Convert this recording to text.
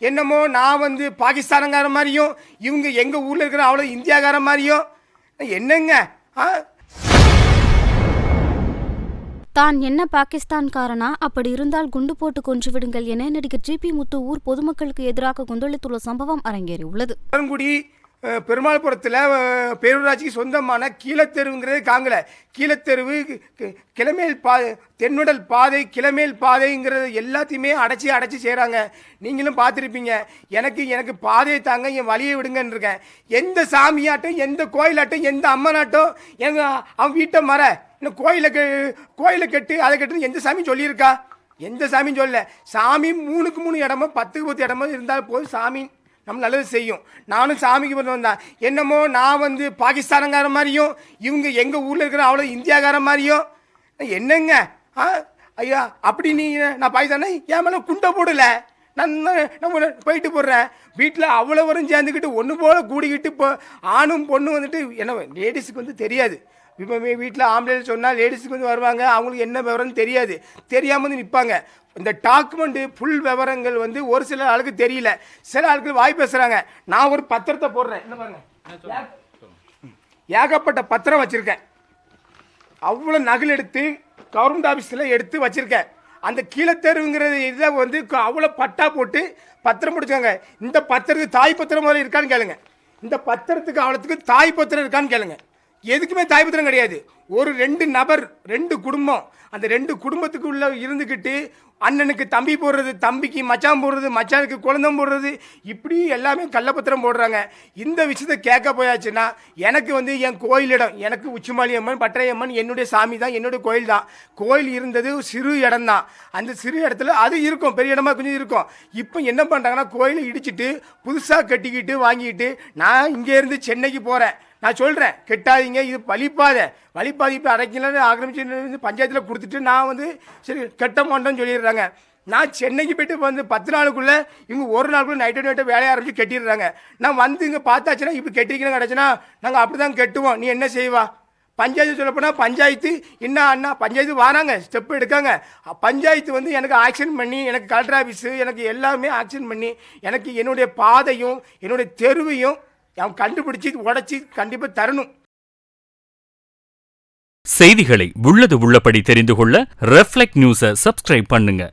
என்னமோ நான் வந்து பாகிஸ்தானங்கார மாதிரியும் இவங்க எங்கள் ஊரில் இருக்கிற அவ்வளோ இந்தியாக்கார மாதிரியும் என்னங்க தான் என்ன பாகிஸ்தான்காரனா? அப்படி இருந்தால் குண்டு போட்டு கொன்று விடுங்கள் என நடிகர் ஜிபி முத்து ஊர் பொதுமக்களுக்கு எதிராக கொந்தளித்துள்ள சம்பவம் அரங்கேறியுள்ளது. பெருமாள்புரத்தில் பேரூராட்சிக்கு சொந்தமான கீழத்தெருவுங்கிறது காங்கல கீழத்தெருவு கிளமேல் தென்னுடல் பாதை கிளமேல் பாதைங்கிறது எல்லாத்தையுமே அடைச்சி செய்கிறாங்க. நீங்களும் பார்த்துருப்பீங்க. எனக்கு பாதையை தாங்க, என் வழியை விடுங்கன்னு இருக்கேன். எந்த சாமியாட்டம், எந்த கோயிலாட்டம், எந்த அம்மனாட்டம் அவன் வீட்டை மற இன்னும் கோயிலை கட்டு அதை கட்டுன்னு எந்த சாமியும் சொல்லியிருக்கா? எந்த சாமியும் சொல்லல. சாமி 3க்கு 3 இடமோ 10க்கு 10 இடமோ இருந்தால் போதும், சாமி நம்ம நல்லது செய்யும். நானும் சாமிக்கு பண்ண வந்தேன். என்னமோ நான் வந்து பாகிஸ்தானங்கார மாதிரியும் இவங்க எங்கள் ஊரில் இருக்கிற அவ்வளோ இந்தியாக்கார மாதிரியும் என்னங்க ஐயா அப்படி நான் பாகிஸ்தானே என் மேலே குண்டை போடல. நம்ம போயிட்டு போடுறேன். வீட்டில் அவ்வளோ வரும் சேர்ந்துக்கிட்டு ஒன்று போல் கூடிக்கிட்டு இப்போ ஆணும் பொண்ணும் வந்துட்டு என்ன லேடிஸுக்கு வந்து தெரியாது. இப்போ வீட்டில் ஆம்பளை சொன்னால் லேடிஸுக்கு வந்து வருவாங்க, அவங்களுக்கு என்ன விவரம்னு தெரியாது, தெரியாமல் வந்து நிற்பாங்க. இந்த டாக்குமெண்ட்டு ஃபுல் விவரங்கள் வந்து ஒரு சில ஆளுக்கு தெரியல, சில ஆளுக்கு வாய் பேசுகிறாங்க. நான் ஒரு பத்திரத்தை போடுறேன், என்ன பாருங்க, ஏகப்பட்ட பத்திரம் வச்சுருக்கேன். அவ்வளோ நகல் எடுத்து கவர்மெண்ட் ஆஃபீஸில் எடுத்து வச்சுருக்கேன். அந்த கீழத்தெருவுங்கிறது இதை வந்து அவ்வளோ பட்டா போட்டு பத்திரம் பிடிச்சாங்க. இந்த பத்திரத்துக்கு தாய் பத்திரம் முதல்ல இருக்கான்னு கேளுங்க. இந்த பத்திரத்துக்கு அவ்வளோத்துக்கு தாய் பத்திரம் இருக்கான்னு கேளுங்க. எதுக்குமே தாய் பத்திரம் கிடையாது. ஒரு 2 நபர் 2 குடும்பம், அந்த 2 குடும்பத்துக்கு உள்ள இருந்துக்கிட்டு அண்ணனுக்கு தம்பி போடுறது, தம்பிக்கு மச்சான் போடுறது, மச்சானுக்கு குழந்தை போடுறது, இப்படி எல்லாமே கள்ளப்பத்திரம் போடுறாங்க. இந்த விஷயத்தை கேட்க போயாச்சுன்னா எனக்கு வந்து என் கோயிலிடம், எனக்கு உச்சிமாலி அம்மன் பட்டரையம்மன் என்னுடைய சாமி தான், என்னுடைய கோயில் தான். கோயில் இருந்தது சிறு இடம் தான். அந்த சிறு இடத்துல அது இருக்கும், பெரிய இடமா கொஞ்சம் இருக்கும். இப்போ என்ன பண்ணுறாங்கன்னா கோயிலை இடிச்சிட்டு புதுசாக கட்டிக்கிட்டு வாங்கிட்டு நான் இங்கேருந்து சென்னைக்கு போகிறேன். நான் சொல்கிறேன், கெட்டாதீங்க, இது வழிப்பாதை இப்போ அரைக்கலன்னு ஆக்கிரமிச்சு பஞ்சாயத்தில் கொடுத்துட்டு நான் வந்து சரி கெட்ட மாட்டோன்னு சொல்லிடுறாங்க. நான் சென்னைக்கு போய்ட்டு வந்து 10 நாளுக்குள்ளே இவங்க ஒரு நாளுக்குள்ளே நைட்டு வேலையை ஆரம்பித்து கட்டிடுறாங்க. நான் வந்து இங்கே பார்த்தாச்சுன்னா இப்போ கெட்டிக்கணும் கிடச்சுன்னா நாங்கள் அப்படி தான் கெட்டுவோம். நீ என்ன செய்வா? பஞ்சாயத்து சொல்லப்போனால் பஞ்சாயத்து என்ன அண்ணா பஞ்சாயத்து வராங்க, ஸ்டெப் எடுக்காங்க. பஞ்சாயத்து வந்து எனக்கு ஆக்ஷன் பண்ணி, எனக்கு கலெக்டர் ஆஃபீஸு எனக்கு எல்லாமே ஆக்ஷன் பண்ணி எனக்கு என்னுடைய பாதையும் என்னுடைய தெருவையும் அவன் கண்டுபிடிச்சி உடைச்சி கண்டிப்பாக தரணும். செய்திகளை உள்ளது உள்ளபடி தெரிந்து கொள்ள ரெஃப்ளெக்ட் நியூஸை சப்ஸ்கிரைப் பண்ணுங்க.